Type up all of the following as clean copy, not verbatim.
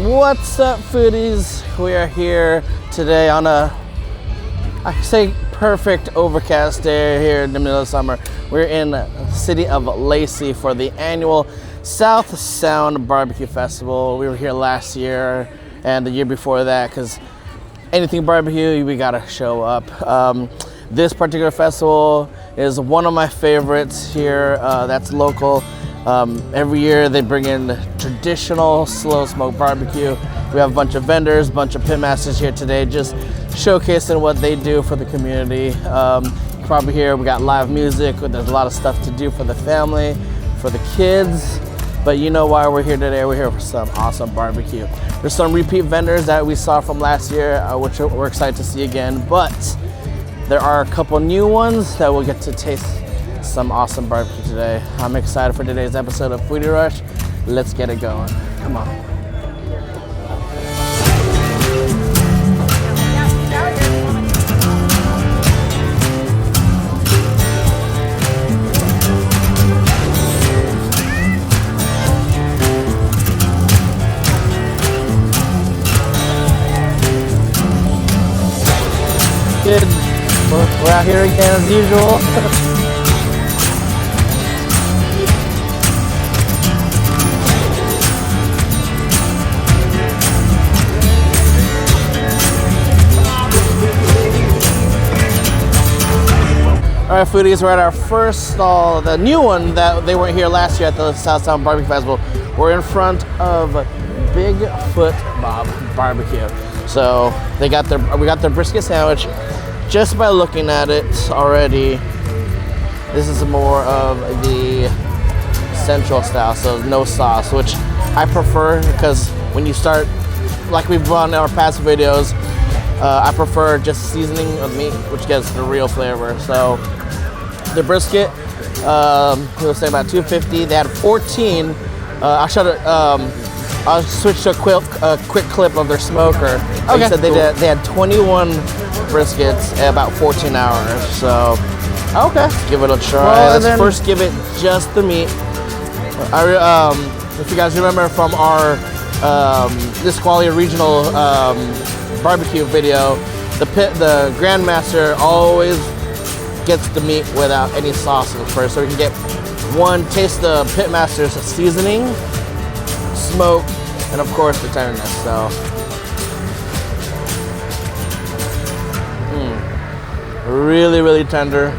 What's up, foodies? We are here today on a, I say, perfect overcast day here in the middle of summer. We're in the city of Lacey for the annual South Sound BBQ Festival. We were here last year and the year before that because anything barbecue, we gotta show up. This particular festival is one of my favorites here. That's local. Every year they bring in traditional slow smoke barbecue. We have a bunch of vendors, a bunch of pit masters here today, just showcasing what they do for the community. Probably here we got live music. There's a lot of stuff to do for the family, for the kids. But you know why we're here today? We're here for some awesome barbecue. There's some repeat vendors that we saw from last year, which we're excited to see again. But there are a couple new ones that we'll get to taste some awesome barbecue today. I'm excited for today's episode of Foodie Rush. Let's get it going. Come on. Good. We're out here again as usual. All right, foodies, we're at our first stall, the new one that they weren't here last year at the South Sound BBQ Festival. We're in front of Bigfoot Bob Barbecue. So we got their brisket sandwich. Just by looking at it already, this is more of the central style, so no sauce, which I prefer because when you start, like we've done in our past videos, I prefer just seasoning of meat, which gets the real flavor. So the brisket, he was saying about $250. They had 14. I'll switch to a quick clip of their smoker. Okay. He said they had 21 briskets in about 14 hours. So okay, let's give it a try. Well, let's first give it just the meat. If you guys remember from our Nisqually regional barbecue video, the Grandmaster always gets the meat without any sauces first, so we can get one taste the Pitmaster's seasoning, smoke, and of course the tenderness. So really, really tender.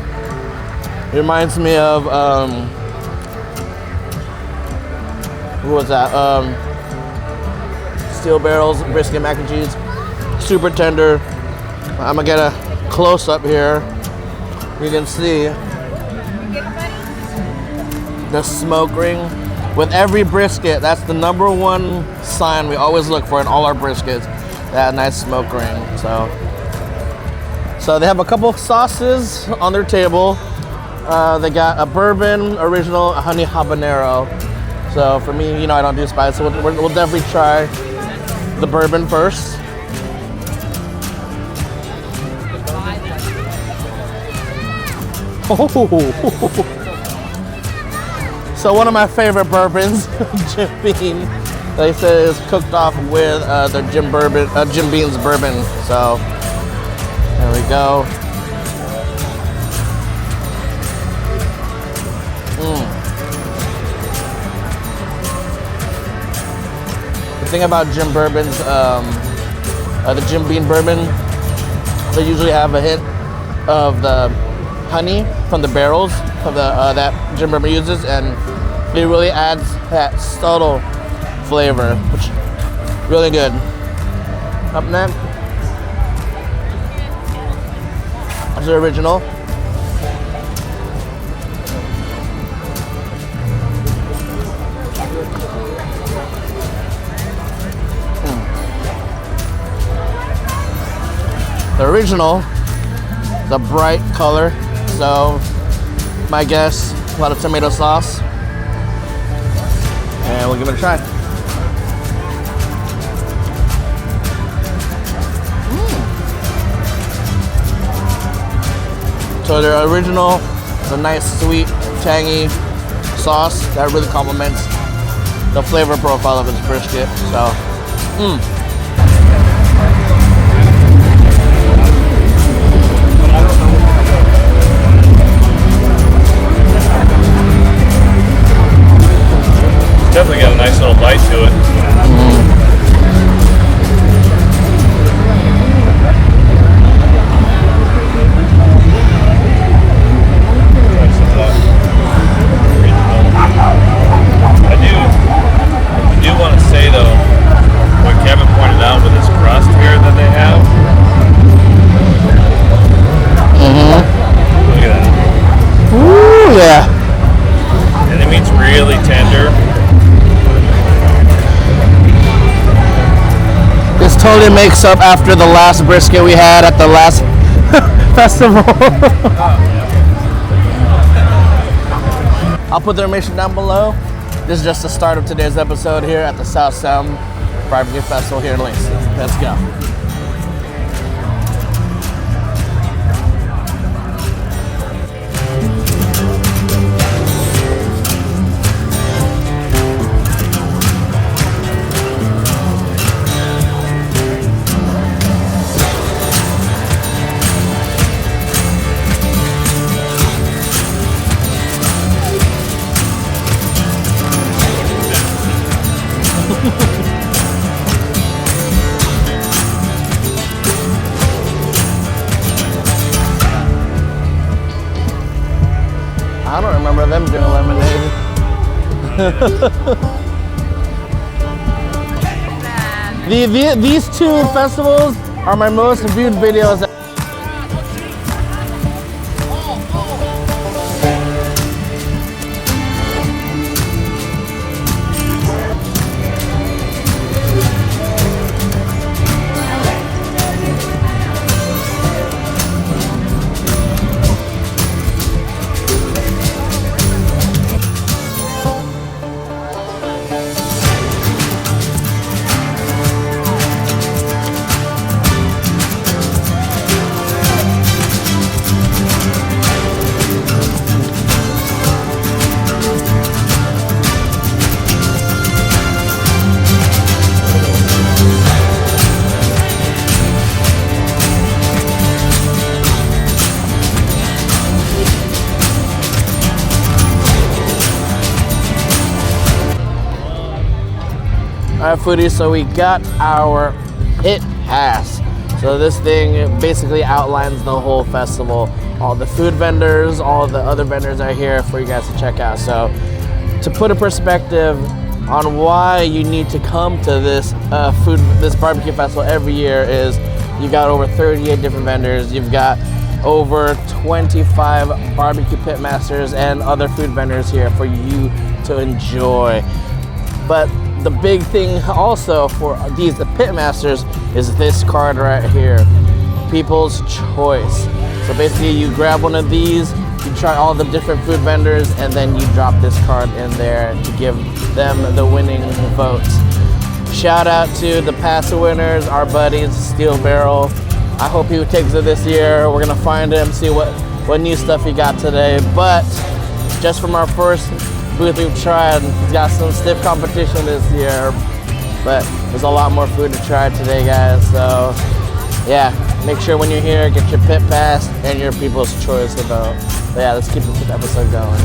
It reminds me of who was that? Steel Barrel's brisket mac and cheese. Super tender. I'm gonna get a close up here. You can see the smoke ring. With every brisket, that's the number one sign we always look for in all our briskets. That nice smoke ring. So they have a couple of sauces on their table. They got a bourbon original, a honey habanero. So for me, I don't do spice, so we'll definitely try the bourbon first. So one of my favorite bourbons, Jim Beam, they said is cooked off with the Jim Beam's bourbon. So there we go. The thing about Jim Bourbons, the Jim Beam bourbon, they usually have a hint of the honey from the barrels of that Jim Bourbon uses, and it really adds that subtle flavor, which is really good. Up next, is the original. The original, the bright color, so my guess, a lot of tomato sauce, and we'll give it a try. So the original is a nice, sweet, tangy sauce that really complements the flavor profile of its brisket. So Definitely got a nice little bite to it. I do want to say though, what Kevin pointed out with this crust here that they have. Look at that. Ooh, yeah. And the meat's really tender. This totally makes up after the last brisket we had at the last festival. I'll put the information down below. This is just the start of today's episode here at the South Sound BBQ Festival here in Lacey. Let's go. I don't remember them doing lemonade. These two festivals are my most viewed videos. All right, foodies, so we got our pit pass. So this thing basically outlines the whole festival. All the food vendors, all the other vendors are here for you guys to check out. So to put a perspective on why you need to come to this this barbecue festival every year is you got over 38 different vendors. You've got over 25 barbecue pit masters and other food vendors here for you to enjoy. But the big thing also for the pit masters is this card right here, People's Choice. So basically you grab one of these, you try all the different food vendors, and then you drop this card in there to give them the winning votes. Shout out to the past winners, our buddies, Steel Barrel. I hope he takes it this year. We're gonna find him, see what new stuff he got today. But just from our first booth we've tried, he's got some stiff competition this year, but there's a lot more food to try today, guys. So yeah, make sure when you're here, get your pit pass and your People's Choice vote. So yeah, let's keep this episode going.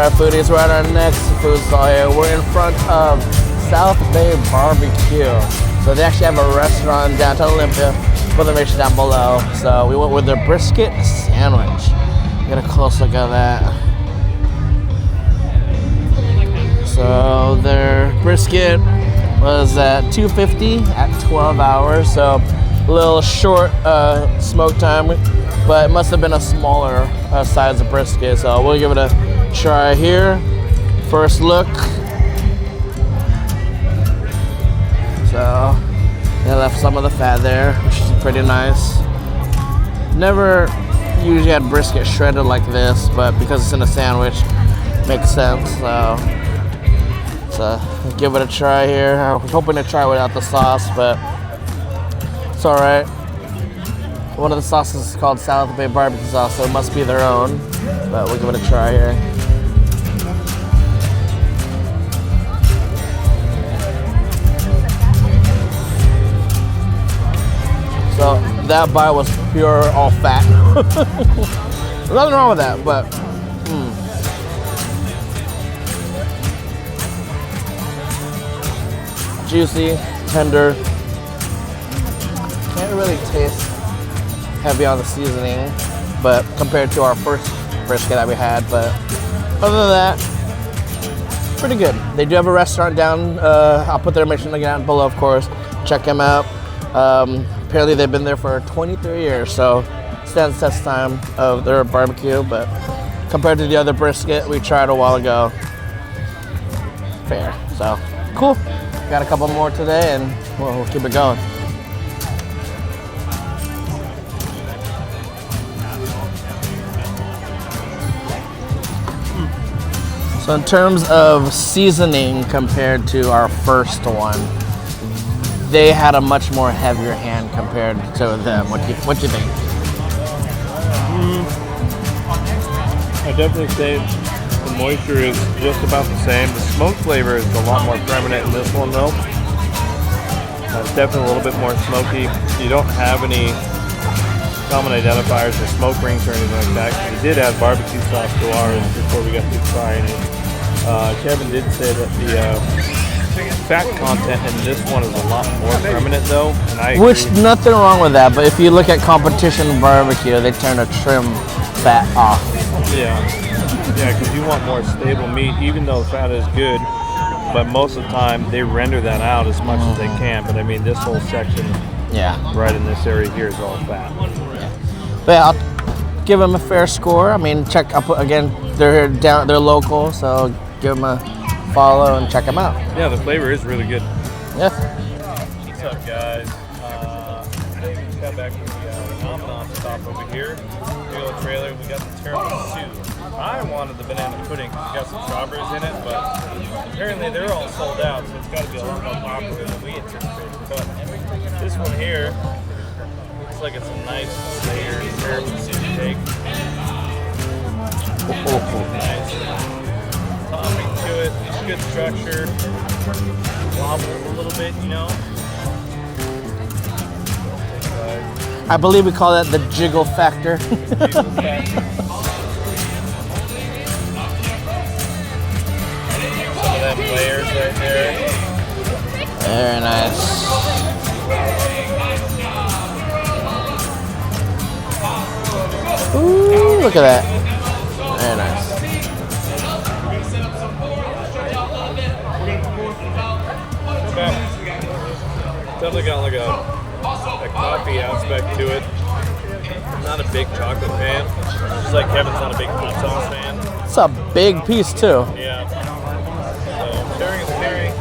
Alright, foodies, we're at our next food stall here. We're in front of South Bay BBQ. So they actually have a restaurant in downtown Olympia. Put the information down below. So we went with their brisket sandwich. Get a close look at that. So their brisket was at $2.50 at 12 hours. So a little short smoke time, but it must have been a smaller size of brisket. So we'll give it a try here. First look. So they left some of the fat there, which is pretty nice. Never usually had brisket shredded like this, but because it's in a sandwich, makes sense. So give it a try here. I was hoping to try without the sauce, but it's all right. One of the sauces is called South Bay barbecue sauce, so it must be their own. But we'll give it a try here. So that bite was pure all fat. Nothing wrong with that, but juicy, tender. Can't really taste heavy on the seasoning, but compared to our first brisket that we had, but other than that, pretty good. They do have a restaurant down. I'll put their information down below, of course. Check them out. Apparently they've been there for 23 years, so stands the test time of their barbecue, but compared to the other brisket we tried a while ago, fair. So cool. Got a couple more today, and we'll keep it going. So in terms of seasoning compared to our first one, they had a much more heavier hand compared to them. What you think? I definitely say the moisture is just about the same. The smoke flavor is a lot more prominent in this one though. It's definitely a little bit more smoky. You don't have any common identifiers or smoke rings or anything like that. We did add barbecue sauce to ours before we got to trying it. Kevin did say that the fat content in this one is a lot more prominent though, and I agree. Which, nothing wrong with that, but if you look at competition barbecue, they tend to trim fat off. Yeah, because you want more stable meat, even though the fat is good, but most of the time they render that out as much as they can. But I mean, this whole section, right in this area here is all fat. But yeah, I'll give them a fair score. I mean, again, they're they're local, so give them a follow and check them out. Yeah, the flavor is really good. Yeah. What's up, guys? Today we just got back from the phenomenon stop over here. Big old trailer. We got the tiramisu. I wanted the banana pudding because it's got some strawberries in it, but apparently they're all sold out, so it's got to be a lot more popular than we anticipated. But this one here looks like it's a nice layered tiramisu cake. Nice topping to it. It's good structure. Wobbles a little bit, you know. I believe we call that the jiggle factor. Jiggle factor. Some of them layers right there. Very nice. Ooh, look at that. Very nice. Definitely got like a coffee aspect to it. I'm not a big chocolate fan. Just like Kevin's not a big hot sauce fan. It's a big piece too. Yeah. So sharing is caring.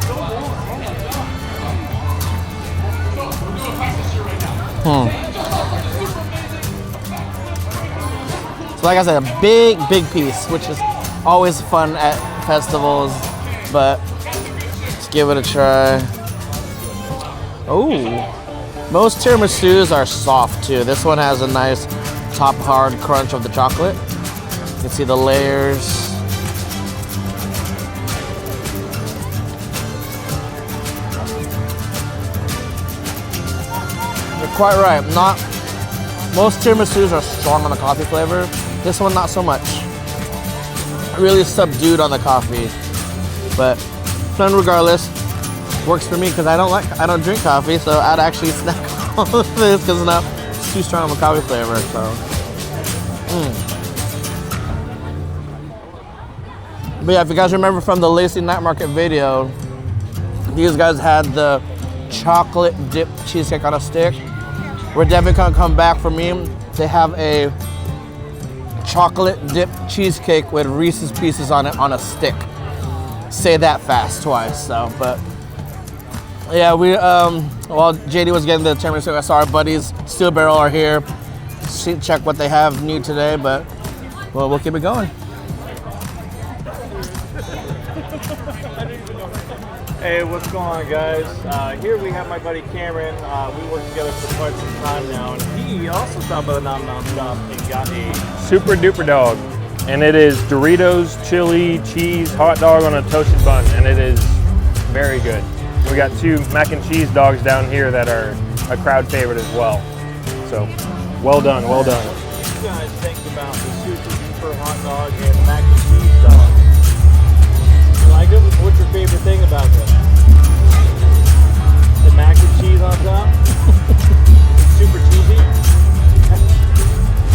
So like I said, a big piece, which is always fun at festivals, but let's give it a try. Oh, most tiramisus are soft too. This one has a nice top hard crunch of the chocolate. You can see the layers. You're quite right. Most tiramisus are strong on the coffee flavor. This one, not so much. really subdued on the coffee. But regardless, works for me because I don't drink coffee, so I'd actually snack on this because it's not too strong of a coffee flavor. So, But yeah, if you guys remember from the Lacey Night Market video, these guys had the chocolate dip cheesecake on a stick. We're definitely gonna come back for me. They have a chocolate dip cheesecake with Reese's Pieces on it on a stick. Say that fast twice. So, but yeah, while JD was getting the tiramisu, I saw our buddies Steel Barrel are here. Check what they have new today, but well, we'll keep it going. Hey, what's going on, guys? Here we have my buddy Cameron. We worked together for quite some time now, and he also stopped by the Nom Nom shop and got a super duper dog. And it is Doritos, chili, cheese, hot dog on a toasted bun, and it is very good. We got 2 mac and cheese dogs down here that are a crowd favorite as well. So, well done, well done. What do you guys think about the super duper hot dog and the mac and cheese dog? You like them? What's your favorite thing about them? The mac and cheese on top? Super cheesy?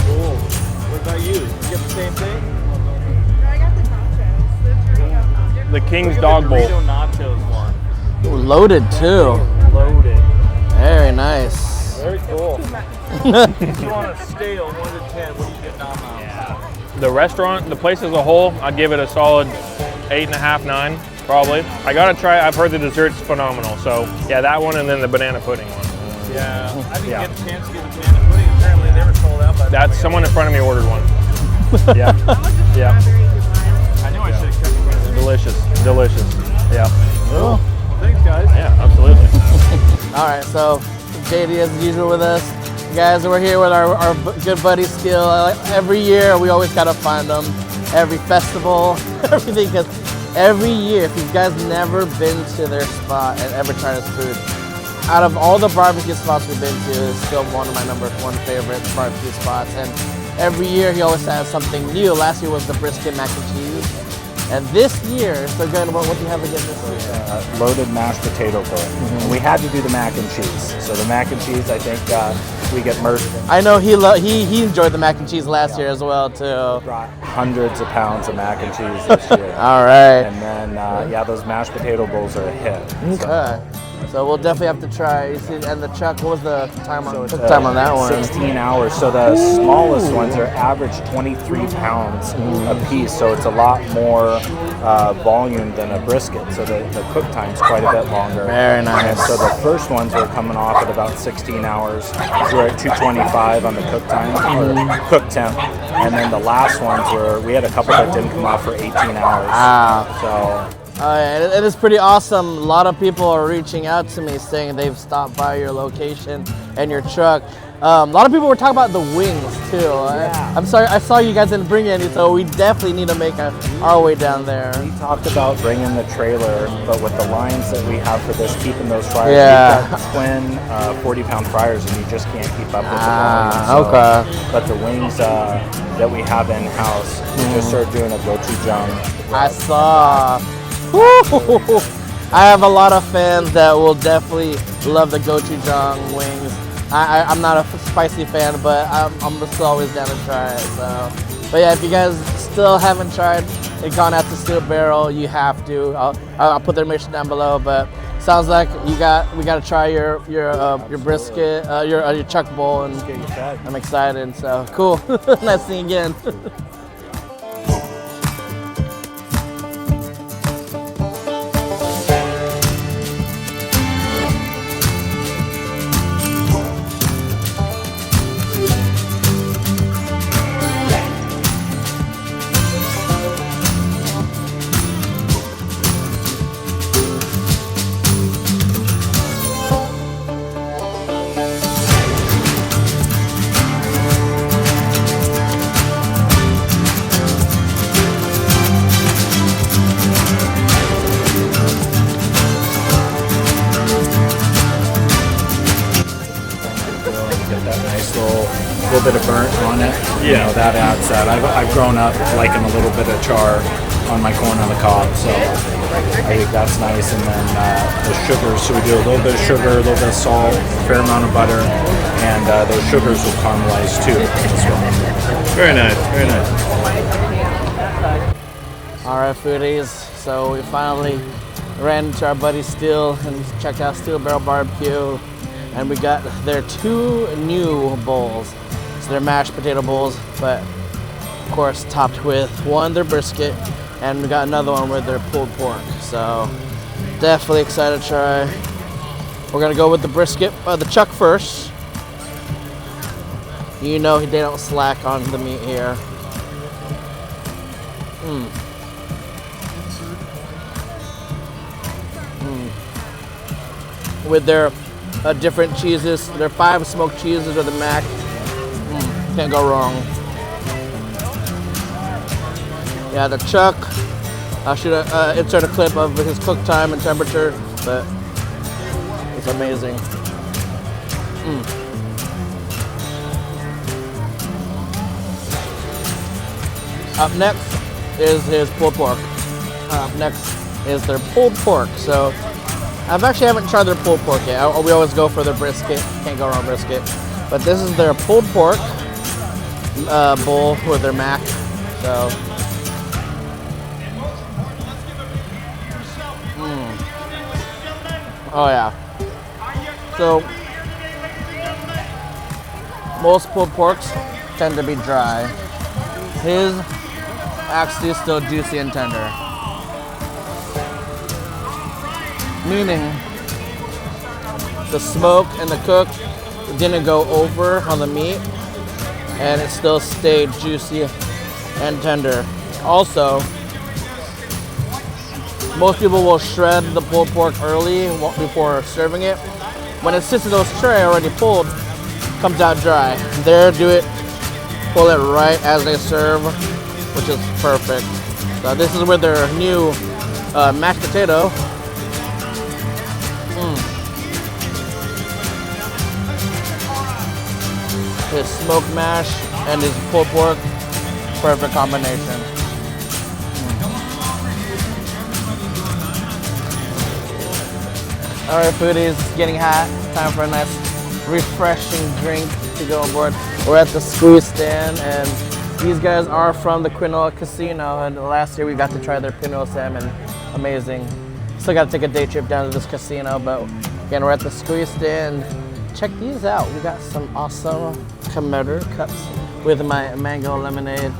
Cool. What about you? You get the same thing? No, I got the nachos. The King's Dog Bowl. Dorito nachos one. Ooh, loaded too. Loaded. Very nice. Very cool. If you want a scale 1 to 10, what do you get Nom Nom? The restaurant, the place as a whole, I'd give it a solid 8.5, 9, probably. I gotta try. I've heard the dessert's phenomenal. So yeah, that one and then the banana pudding one. Yeah, I didn't get a chance to get the banana pudding. Apparently they were sold out. That's someone in front of me ordered one. Yeah, yeah. I knew I should have kept it. Delicious, delicious. Yeah. Cool. Thanks, guys. Yeah, absolutely. All right, so JD as usual with us. Guys, we're here with our good buddy Skill. Every year, we always gotta find them. Every festival, everything, because every year, if you guys never been to their spot and ever tried his food, out of all the barbecue spots we've been to, it's still one of my number 1 favorite barbecue spots. And every year, he always has something new. Last year was the brisket mac and cheese. And this year, so good, what do you have again this year? Loaded mashed potato bowl. And we had to do the mac and cheese. So the mac and cheese, I think we get merged in. I know he enjoyed the mac and cheese last year as well too. Brought hundreds of pounds of mac and cheese this year. All right. And then, yeah, those mashed potato bowls are a hit. Okay. So we'll definitely have to try. You see, and the chuck, what was the time on, So time on that one? 16 hours. So the smallest ones are average 23 pounds a piece. So it's a lot more volume than a brisket. So the cook time's quite a bit longer. Very nice. And so the first ones were coming off at about 16 hours. We're at 225 on the cook time, or cook temp. And then the last ones we had a couple that didn't come off for 18 hours. Wow. So. It is pretty awesome. A lot of people are reaching out to me saying they've stopped by your location and your truck. A lot of people were talking about the wings too. Yeah. I'm sorry, I saw you guys didn't bring any, so we definitely need to make our way down there. We talked about bringing the trailer, but with the lines that we have for this, keeping those fryers, Yeah. we've got twin 40-pound fryers, and you just can't keep up with the volume. Okay. But the wings that we have in-house, we just started doing a gochujang. I saw. Woo! I have a lot of fans that will definitely love the gochujang wings. I'm not a spicy fan, but I'm still always down to try it. So, but yeah, if you guys still haven't tried and gone out to Steel Barrel, you have to. I'll put their information down below. But sounds like we got to try your brisket, your chuck bowl, and I'm excited. So cool. Nice seeing you again. bit of burnt on it, you know, that adds that. I've grown up liking a little bit of char on my corn on the cob, so I think that's nice. And then the sugars, so we do a little bit of sugar, a little bit of salt, a fair amount of butter, and those sugars will caramelize too as well. Very nice, very nice. All right, foodies. So we finally ran into our buddy Steel and checked out Steel Barrel Barbecue, and we got their 2 new bowls. So they're mashed potato bowls, but of course topped with one their brisket, and we got another one with their pulled pork. So definitely excited to try. We're gonna go with the brisket, the chuck first. You know they don't slack on the meat here. With their different cheeses, their 5 smoked cheeses or the mac. Can't go wrong. Yeah, the chuck. I should insert a clip of his cook time and temperature, but it's amazing. Up next is his pulled pork. Up next is their pulled pork. So I haven't tried their pulled pork yet. We always go for their brisket. Can't go wrong brisket. But this is their pulled pork bowl with their mac. So. Oh yeah. So most pulled porks tend to be dry. His actually is still juicy and tender. Meaning the smoke and the cook didn't go over on the meat, and it still stayed juicy and tender. Also, most people will shred the pulled pork early before serving it. When it sits in those tray already pulled, comes out dry. There, pull it right as they serve, which is perfect. So this is with their new mashed potato. His smoked mash and his pulled pork, perfect combination. All right, foodies, it's getting hot. Time for a nice, refreshing drink to go on board. We're at the Squeeze stand, and these guys are from the Quinoa Casino. And last year we got to try their Pinot salmon, amazing. Still got to take a day trip down to this casino, but again, we're at the Squeeze stand. Check these out. We got some awesome Komodo cups with my mango lemonade.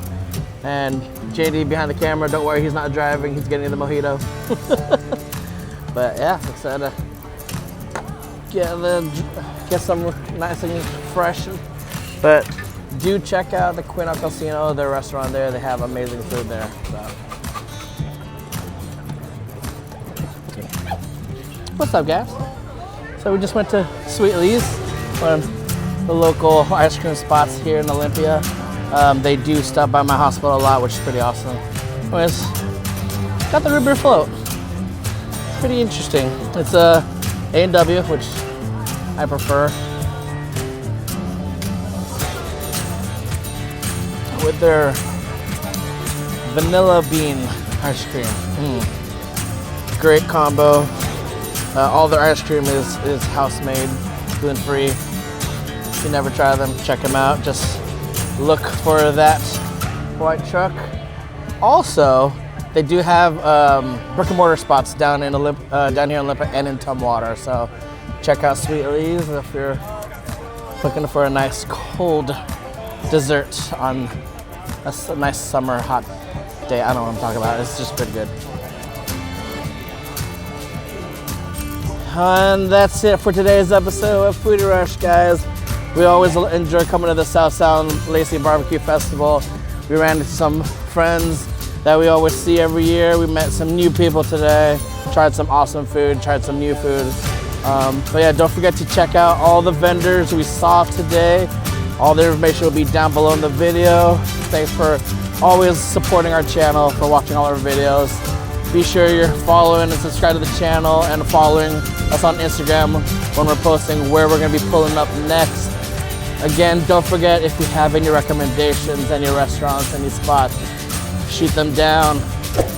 And JD behind the camera, don't worry, he's not driving, he's getting the mojito. But yeah, excited to get some nice and fresh. But do check out the Quinoa Casino, their restaurant there. They have amazing food there. So. What's up, guys? So we just went to Sweet Lee's, one of the local ice cream spots here in Olympia. They do stop by my hospital a lot, which is pretty awesome. Anyways, got the root beer float. It's pretty interesting. It's A&W, which I prefer. With their vanilla bean ice cream. Great combo. All their ice cream is house-made, gluten-free. If you never try them, check them out. Just look for that white truck. Also, they do have brick and mortar spots down here in Olympia and in Tumwater. So check out Sweet Lee's if you're looking for a nice cold dessert on a nice summer hot day. I don't know what I'm talking about. It's just pretty good. And that's it for today's episode of Foodie Rush, guys. We always enjoy coming to the South Sound Lacey BBQ Festival. We ran into some friends that we always see every year. We met some new people today, tried some awesome food, tried some new food. But yeah, don't forget to check out all the vendors we saw today. All the information will be down below in the video. Thanks for always supporting our channel, for watching all our videos. Be sure you're following and subscribe to the channel and following us on Instagram when we're posting where we're gonna be pulling up next. Again, don't forget, if you have any recommendations, any restaurants, any spots, shoot them down.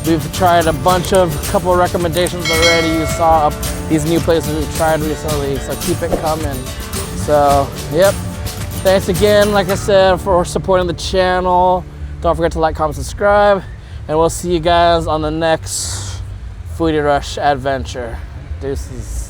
We've tried a couple of recommendations already. You saw these new places we've tried recently, so keep it coming. So, yep. Thanks again, like I said, for supporting the channel. Don't forget to like, comment, subscribe, and we'll see you guys on the next Foodie Rush adventure. Deuces.